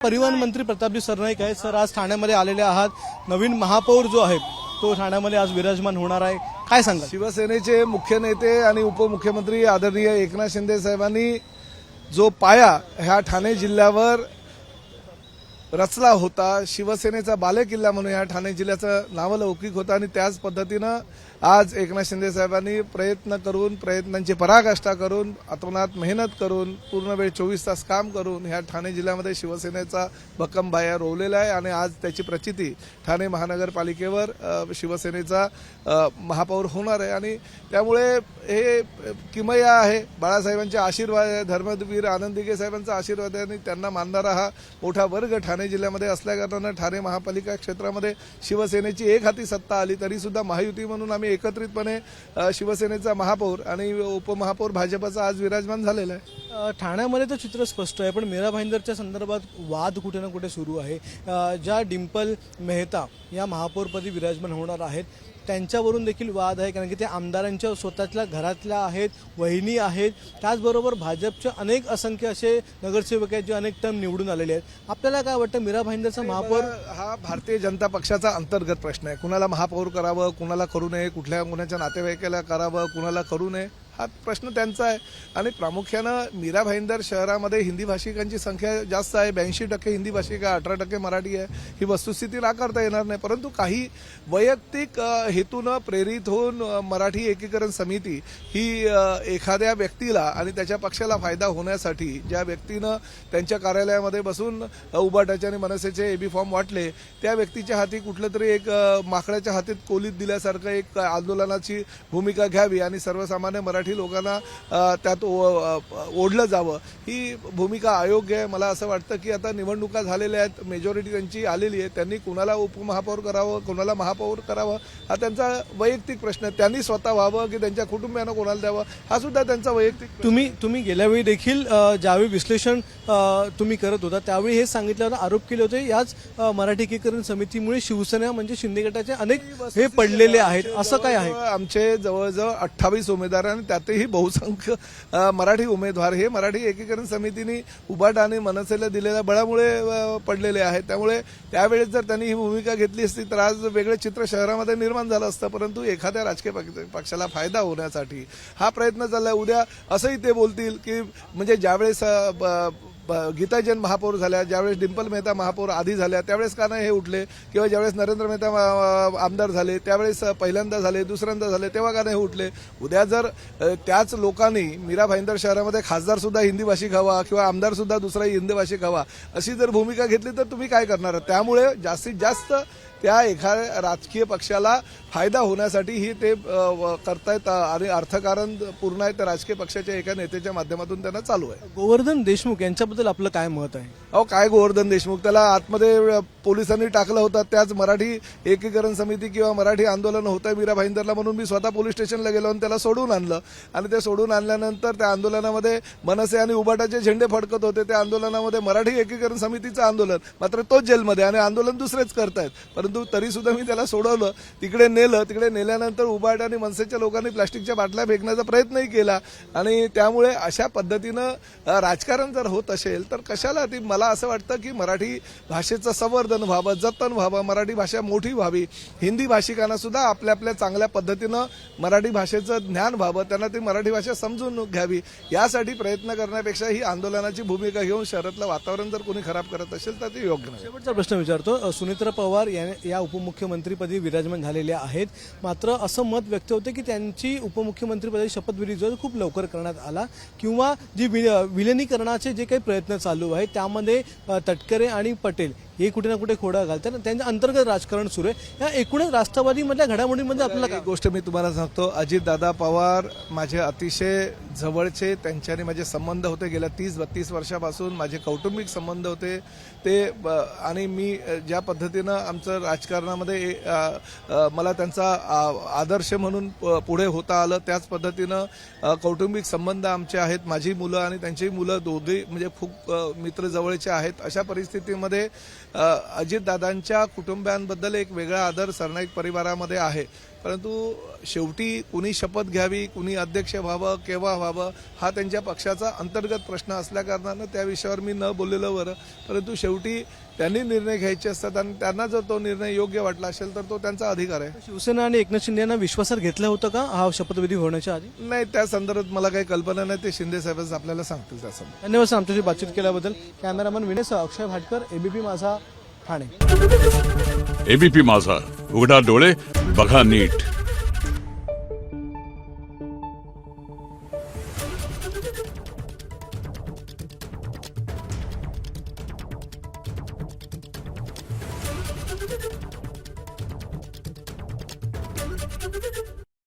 परिवहन मंत्री प्रतापजी सरनाईक आहेत. सर, आज ठाण्यामध्ये आलेले आहात. नवीन महापौर जो आहे तो ठाण्यामध्ये आज विराजमान होणार आहे, काय सांगाल? शिवसेनेचे मुख्य नेते आणि उपमुख्यमंत्री आदरणीय एकनाथ शिंदे साहेबांनी जो पाया ह्या ठाणे जिल्ह्यावर रचला होता, शिवसेनेचा बालेकिल्ला म्हणून ह्या ठाणे जिल्ह्याचं नावलौकिक होतं आणि त्याच पद्धतीनं आज एकनाथ शिंदे साहेबांनी प्रयत्न करून, प्रयत्नांची पराकाष्ठा करून, अतोनात मेहनत करून, पूर्ण वेळ 24 तास काम करून ह्या ठाणे जिल्ह्यामध्ये शिवसेनेचा भक्कम बाया रोवलेला आहे आणि आज त्याची प्रचिती ठाणे महानगरपालिकेवर शिवसेनेचा महापौर होणार आहे. आणि त्यामुळे हे किमया आहे, बाळासाहेबांचे आशीर्वाद आहे, धर्मवीर आनंद दिघे साहेबांचा आशीर्वाद आहे आणि त्यांना मानणारा हा मोठा वर्ग ठाणे जिल्ह्यामध्ये असल्याकारणानं ठाणे महापालिका क्षेत्रामध्ये शिवसेनेची एक हाती सत्ता आली तरी सुद्धा महायुती म्हणून आम्ही एकत्रितपणे शिवसेनेचा महापौर आणि उपमहापौर भाजपचा आज विराजमान झालेला आहे. ठाण्यामध्ये तर चित्र स्पष्ट आहे, पण मीरा भाईंदरच्या संदर्भात वाद कुठे ना कुठे सुरू आहे. ज्या डिंपल मेहता या महापौरपदी विराजमान होणार आहेत त्यांच्यावरून देखील वाद आहे, कारण की ते आमदारांच्या स्वतःच्या घरातल्या आहेत, वहिनी आहेत. त्याचबरोबर भाजपचे अनेक असंख्य असे नगरसेवक आहेत जे अनेक टर्म निवडून आलेले आहेत. आपल्याला काय वाटतं, मीरा भाईंदरचा महापौर हा भारतीय जनता पक्षाचा अंतर्गत प्रश्न आहे. कुणाला महापौर करावं, कुणाला करू नये, कुणाच्या नातेवाईकाला करावं, कुणाला करू नये, हा प्रश्न त्यांचा आहे. आणि प्रामुख्यानं मीरा भाईंदर शहरामध्ये हिंदी भाषिकांची संख्या जास्त आहे, 82% हिंदी भाषिक आहे, 18% मराठी आहे. ही वस्तुस्थिती नाकारता येणार नाही, परंतु काही वैयक्तिक हेतूनं प्रेरित होऊन मराठी एकीकरण समिती ही एखाद्या व्यक्तीला आणि त्याच्या पक्षाला फायदा होण्यासाठी ज्या व्यक्तीनं त्यांच्या कार्यालयामध्ये बसून उबाटाचे आणि मनसेचे एबी फॉर्म वाटले, त्या व्यक्तीच्या हाती कुठलं तरी एक माकडाच्या हातीत कोलीत दिल्यासारखं एक आंदोलनाची भूमिका घ्यावी आणि सर्वसामान्य मराठी लोकांना त्यात ओढलं जावं, ही भूमिका अयोग्य आहे. मला असं वाटतं की आता निवडणुका झालेल्या आहेत, मेजॉरिटी त्यांची आलेली आहे, त्यांनी कुणाला उपमहापौर करावं, कुणाला महापौर करावं हा त्यांचा वैयक्तिक प्रश्न आहे. त्यांनी स्वतः व्हावं की त्यांच्या कुटुंबियांना कोणाला द्यावं हा सुद्धा त्यांचा वैयक्तिक. तुम्ही गेल्यावेळी देखील ज्यावेळी विश्लेषण तुम्ही करत होता त्यावेळी हे सांगितल्यावर आरोप केले होते, याच मराठी एकीकरण समितीमुळे शिवसेना म्हणजे शिंदे गटाचे अनेक हे पडलेले आहेत, असं काय आहे? आमचे जवळजवळ 28 उमेदवार आणि त्यातही बहुसंख्य मराठी उमेदवार हे मराठी एकीकरण समितीने उबाटा आणि मनसेला दिलेल्या बळामुळे पडलेले आहेत. त्यामुळे त्यावेळेस जर त्यांनी ही भूमिका घेतली असती तर आज वेगळे चित्र शहरामध्ये निर्माण झालं असतं, परंतु एखाद्या राजकीय पक्षाला फायदा होण्यासाठी हा प्रयत्न चाललाय. उद्या असंही ते बोलतील की म्हणजे ज्यावेळेस गीता जैन महापौर झाल्या, ज्यावेळेस डिंपल मेहता महापौर आधी झाल्या त्यावेळेस का नाही हे उठले, किंवा ज्यावेळेस नरेंद्र मेहता आमदार झाले त्यावेळेस पहिल्यांदा झाले, दुसऱ्यांदा झाले, तेव्हा का नाही उठले. उद्या जर त्याच लोकांनी मीरा भाईंदर शहरामध्ये खासदार सुद्धा हिंदी भाषिक हवा किंवा आमदार सुद्धा दुसरा हिंदी भाषिक हवा अशी जर भूमिका घेतली तर तुम्ही काय करणार? त्यामुळे जास्तीत जास्त त्या एखाद्या राजकीय पक्षाला फायदा होण्यासाठी ही ते करतायत आणि अर्थकारण पूर्ण आहे त्या राजकीय पक्षाच्या एका नेत्याच्या माध्यमातून त्यांना चालू आहे. गोवर्धन देशमुख यांच्याबद्दल आपलं काय मत आहे? अहो, काय गोवर्धन देशमुख, त्याला आतमध्ये पोलिसांनी टाकलं होतं. त्याच मराठी एकीकरण समिती किंवा मराठी आंदोलन होतं मीरा भाईंदरला म्हणून मी स्वतः पोलीस स्टेशनला गेलो आणि त्याला सोडून आणलं. आणि ते सोडून आणल्यानंतर त्या आंदोलनामध्ये मनसे आणि उबाटाचे झेंडे फडकत होते. त्या आंदोलनामध्ये मराठी एकीकरण समितीचं आंदोलन, मात्र तोच जेलमध्ये आणि आंदोलन दुसरेच करतायत. परंतु तरी सुद्धा मी त्याला सोडवलं, तिकडे नेलं. तिकडे नेल्यानंतर उबाट आणि मनसेच्या लोकांनी प्लास्टिकच्या बाटल्या फेकण्याचा प्रयत्नही केला. आणि त्यामुळे अशा पद्धतीनं राजकारण जर होत असेल तर कशाला ती, मला असं वाटतं की मराठी भाषेचं संवर्धन व्हावं, जतन व्हावं, मराठी भाषा मोठी व्हावी, हिंदी भाषिकांना सुद्धा आपल्या आपल्या चांगल्या पद्धतीनं मराठी भाषेचं ज्ञान व्हावं, त्यांना ती मराठी भाषा समजून घ्यावी, यासाठी प्रयत्न करण्यापेक्षा ही आंदोलनाची भूमिका घेऊन शहरातलं वातावरण जर कोणी खराब करत असेल तर ते योग्य नाही. शेवटचा प्रश्न विचारतो. सुनेत्रा पवार या उपमुख्यमंत्रीपदी विराजमान झालेल्या आहेत, मात्र असं मत व्यक्त होते की त्यांची उपमुख्यमंत्रीपदी शपथविधी जो खूप लवकर करण्यात आला, किंवा जी विलिनीकरणाचे जे काही प्रयत्न चालू आहेत त्यामध्ये तटकरे आणि पटेल हे कुठे ना कुठे खोडा घालतात, त्यांचं अंतर्गत राजकारण सुरू आहे. या एकूणच राष्ट्रवादीमधल्या घडामोडींमध्ये आपल्याला एक गोष्ट मी तुम्हाला सांगतो, अजितदादा पवार माझे अतिशय जवळचे, त्यांच्याने माझे संबंध होते गेल्या 30-32 वर्षापासून, माझे कौटुंबिक संबंध होते ते. आणि मी ज्या पद्धतीनं आमचं राजकारणामध्ये मला त्यांचा आदर्श म्हणून पुढे होता आलं, त्याच पद्धतीनं कौटुंबिक संबंध आमचे आहेत. माझी मुलं आणि त्यांची मुलं दोघे म्हणजे खूप मित्र जवळचे आहेत. अशा परिस्थितीमध्ये अजितदादांच्या कुटुंबियांबद्दल एक वेगळा आदर सरनाईक परिवारामध्ये आहे. परंतु शेवटी कुणी शपथ घ्यावी, कुणी अध्यक्ष व्हावं, केव्हा व्हावं, हा त्यांच्या पक्षाचा अंतर्गत प्रश्न असल्याकारणानं त्या विषयावर मी न बोललेलं बरं. परंतु शेवटी त्यांनी निर्णय घ्यायचे असतात आणि त्यांना जर तो निर्णय योग्य वाटला असेल तर तो त्यांचा अधिकार आहे. शिवसेना आणि एकनाथ शिंदे यांना विश्वासात घेतलं होतं का हा शपथविधी होण्याच्या आधी? नाही, त्या संदर्भात मला काही कल्पना नाही. ते शिंदे साहेबच आपल्याला सांगतील त्या संदर्भात. धन्यवाद सर आमच्याशी बातचीत केल्याबद्दल. कॅमेरामन विनेश अक्षय भाटकर, एबीपी माझा, ठाणे. एबीपी माझा, उघडा डोळे बघा नीट.